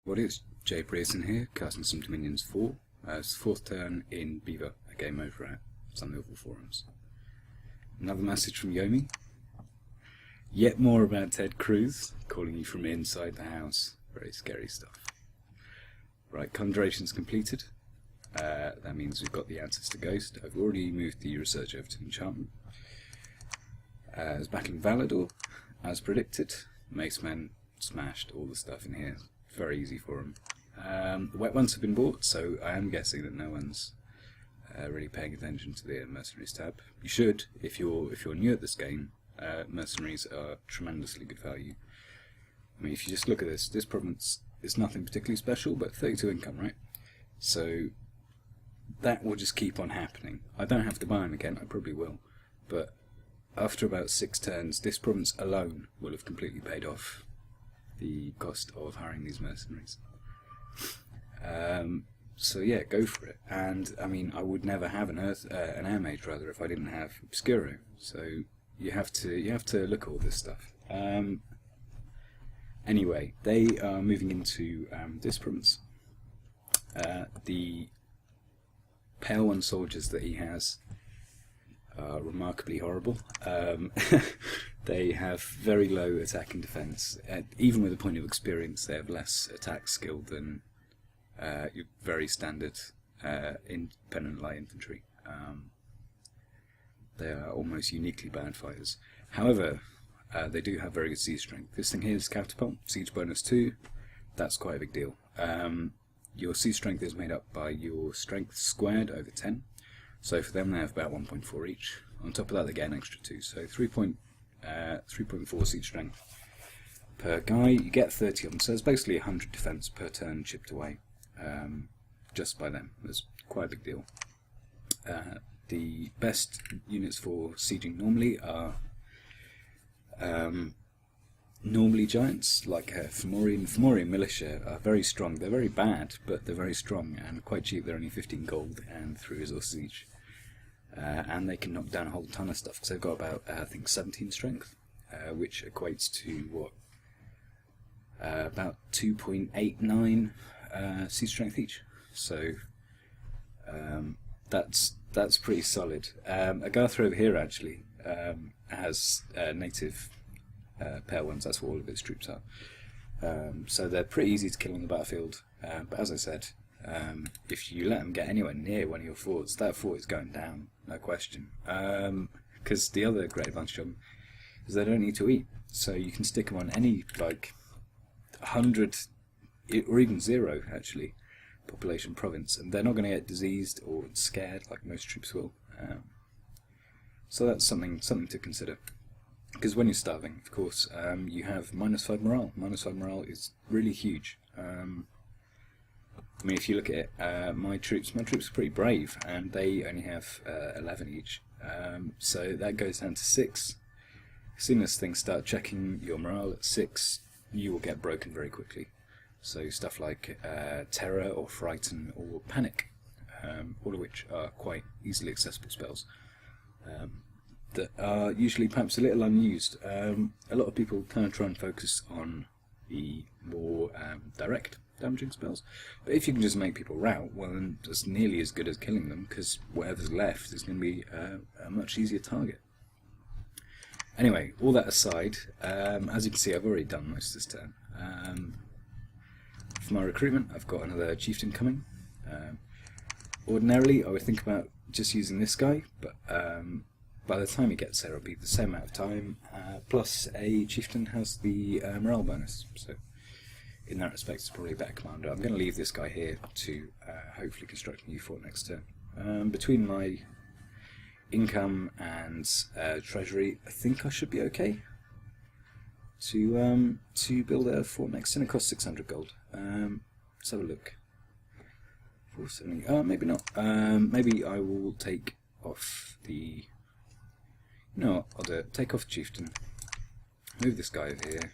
What is jBrereton here, casting some Dominions 4. It's the 4th turn in Beaver, a game over at some Millville forums. Another message from Yomi. Yet more about Ted Cruz, calling you from inside the house. Very scary stuff. Right, Conjuration's completed. That means we've got the answers to Ghost. I've already moved the research over to Enchantment. As battling Valador, as predicted. Mace Men smashed all the stuff in here. Very easy for them. The wet ones have been bought, so I am guessing that no one's really paying attention to the Mercenaries tab. You should, if you're new at this game. Mercenaries are tremendously good value. I mean, if you just look at this province is nothing particularly special, but 32 income, right? So that will just keep on happening. I don't have to buy them again, I probably will, but after about 6 turns, this province alone will have completely paid off the cost of hiring these mercenaries. So yeah, go for it. And I mean, I would never have an air mage rather if I didn't have Obscuro. So you have to look at all this stuff. Anyway, they are moving into this province. The Pale One soldiers that he has are remarkably horrible. They have very low attack and defense. Even with a point of experience, they have less attack skill than your very standard independent light infantry. They are almost uniquely bad fighters. However, they do have very good siege strength. This thing here is Catapult, siege bonus 2. That's quite a big deal. Your siege strength is made up by your strength squared over 10. So for them they have about 1.4 each. On top of that they get an extra 2, so 3.4 siege strength per guy. You get 30 of them, so it's basically 100 defense per turn chipped away just by them. That's quite a big deal. The best units for sieging normally are normally giants, like Fomorian militia are very strong. They're very bad, but they're very strong and quite cheap. They're only 15 gold and 3 resource siege. And they can knock down a whole ton of stuff, because they've got about, I think, 17 strength, which equates to, what, about 2.89 siege strength each. So that's pretty solid. Agartha over here, actually, has native Pale Ones. That's what all of its troops are. So they're pretty easy to kill on the battlefield. But as I said, if you let them get anywhere near one of your forts, that fort is going down, no question. Because the other great advantage of them is they don't need to eat. So you can stick them on any, like, 100 or even 0, actually, population province, and they're not going to get diseased or scared like most troops will. So that's something to consider. Because when you're starving, of course, you have -5 morale. -5 morale is really huge. I mean, if you look at it, my troops are pretty brave, and they only have 11 each. So that goes down to 6. As soon as things start checking your morale at 6, you will get broken very quickly. So stuff like Terror or Frighten or Panic, all of which are quite easily accessible spells. That are usually perhaps a little unused. A lot of people kind of try and focus on the more direct damaging spells, but if you can just make people rout, well, then that's nearly as good as killing them, because whatever's left is going to be a much easier target. Anyway, all that aside, as you can see, I've already done most of this turn. For my recruitment, I've got another chieftain coming. Ordinarily, I would think about just using this guy, but by the time he gets there, it'll be the same amount of time, plus a chieftain has the morale bonus, so in that respect it's probably a better commander. I'm going to leave this guy here to hopefully construct a new fort next turn. Between my income and treasury, I think I should be okay to build a fort next turn. It costs 600 gold. Let's have a look. 470. Maybe not. Maybe I will take off the... No, I'll do it. Take off the chieftain. Move this guy over here.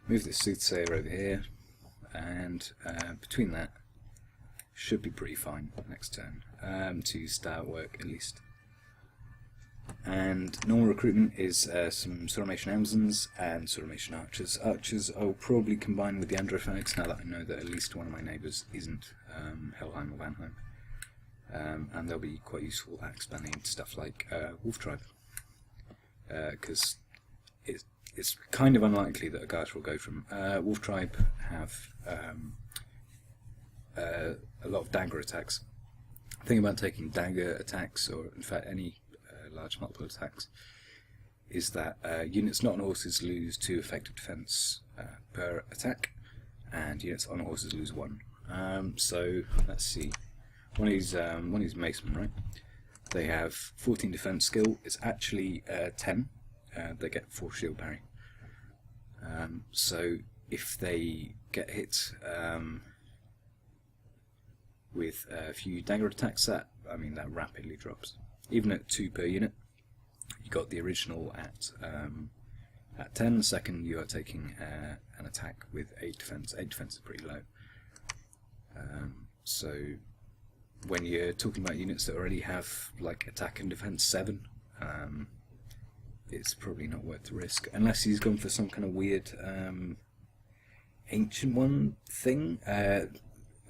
Move this soothsayer over here. And between that, should be pretty fine next turn. To start work, at least. And normal recruitment is some Sauromatia Amazons and Sauromatia Archers. Archers I'll probably combine with the Androphags now that I know that at least one of my neighbours isn't Helheim or Vanheim. And they'll be quite useful at expanding into stuff like Wolf Tribe. Because it's kind of unlikely that Agartha will go from. Wolf Tribe have a lot of dagger attacks. The thing about taking dagger attacks, or in fact any large multiple attacks, is that units not on horses lose 2 effective defense per attack, and units on horses lose 1. So let's see. One is Mason, right? They have 14 defense skill. It's actually 10. They get 4 shield parry. So if they get hit with a few dagger attacks, that rapidly drops. Even at 2 per unit, you got the original at 10. The second, you are taking an attack with 8 defense. 8 defense is pretty low. So when you're talking about units that already have like attack and defense 7, it's probably not worth the risk, unless he's gone for some kind of weird ancient one thing.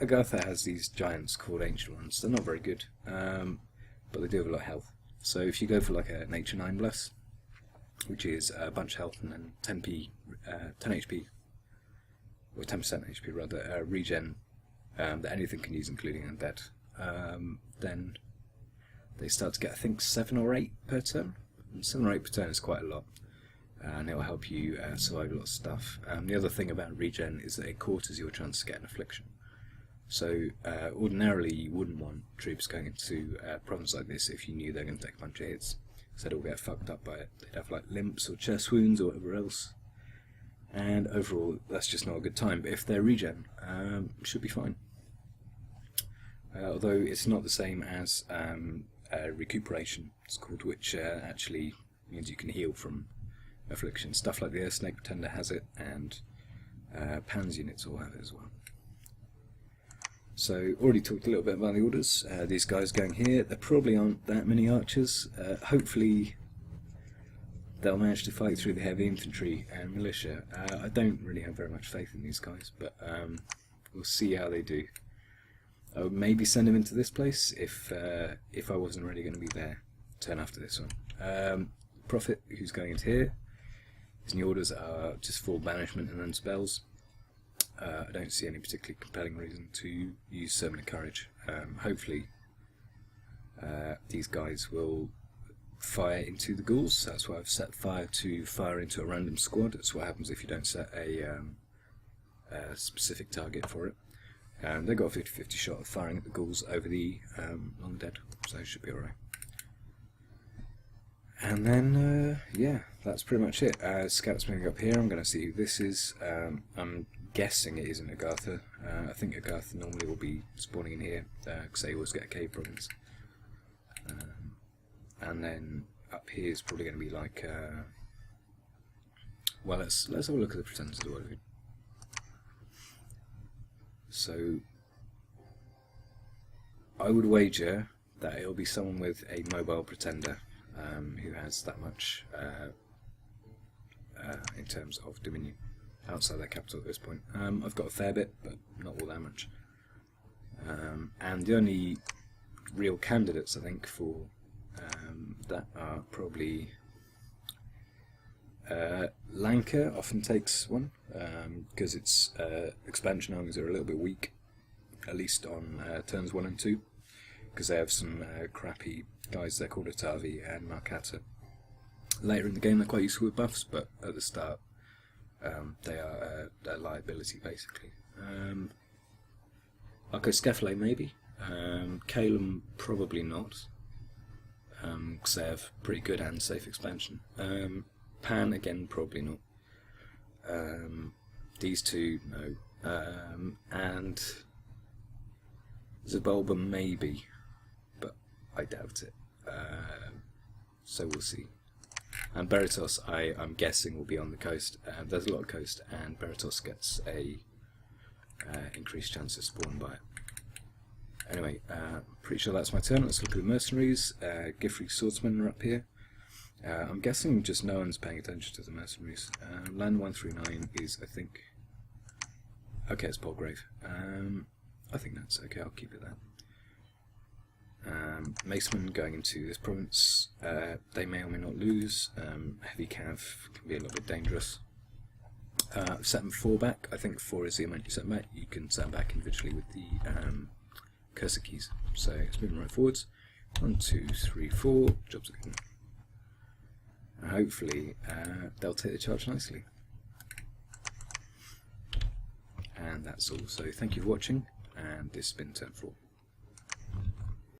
Agartha has these giants called ancient ones. They're not very good, but they do have a lot of health. So if you go for like a nature 9 bless, which is a bunch of health and then 10 HP, or 10% HP rather, regen that anything can use, including undead, then they start to get, I think, 7 or 8 per turn. And 7 or 8 per turn is quite a lot, and it will help you survive a lot of stuff. The other thing about regen is that it quarters your chance to get an affliction. So ordinarily you wouldn't want troops going into problems like this if you knew they're going to take a bunch of hits, because they'd all get fucked up by it. They'd have like limps or chest wounds or whatever else, and overall that's just not a good time. But if they're regen, it should be fine. Although it's not the same as recuperation, it's called, which actually means you can heal from affliction. Stuff like the Earth Snake Pretender has it, and Pan's units all have it as well. So, already talked a little bit about the orders. These guys going here, there probably aren't that many archers. Hopefully they'll manage to fight through the heavy infantry and militia. I don't really have very much faith in these guys, but we'll see how they do. I would maybe send them into this place if I wasn't really going to be there. Turn after this one. Prophet, who's going into here, his new orders are just full banishment and then spells. I don't see any particularly compelling reason to use Sermon Courage. Hopefully these guys will fire into the ghouls. That's why I've set fire to fire into a random squad. That's what happens if you don't set a specific target for it. They've got a 50-50 shot of firing at the ghouls over the long dead, so it should be alright. And then, yeah, that's pretty much it. Scouts moving up here. I'm going to see who this is. I'm guessing it isn't Agartha. I think Agartha normally will be spawning in here, because they always get a cave province. And then up here is probably going to be like, well, let's have a look at the pretenders as well. So I would wager that it'll be someone with a mobile pretender who has that much in terms of dominion outside their capital at this point. I've got a fair bit, but not all that much. And the only real candidates, I think, for that are probably Lanka often takes one, because its expansion armies are a little bit weak, at least on turns 1 and 2, because they have some crappy guys there called Atavi and Markata. Later in the game they're quite useful with buffs, but at the start they are a liability basically. Arcoscephalae maybe, Calum probably not, because they have pretty good and safe expansion. Pan again probably not. These two no, and Zabulba maybe, but I doubt it. So we'll see. And Beretos, I'm guessing, will be on the coast. There's a lot of coast, and Beretos gets a increased chance of spawn by it. Anyway, pretty sure that's my turn. Let's look at the mercenaries. Gifrey swordsmen are up here. I'm guessing just no one's paying attention to the mercenaries. Land 139 is, I think... Okay, it's Palgrave. I think that's okay, I'll keep it there. Macemen going into this province, they may or may not lose. Heavy cav can be a little bit dangerous. Set them 4 back. I think 4 is the amount you set back. You can set back individually with the cursor keys. So it's moving right forwards. 1, 2, 3, 4. Jobs are good. And hopefully they'll take the charge nicely. And that's all. So thank you for watching, and this has been turn 4.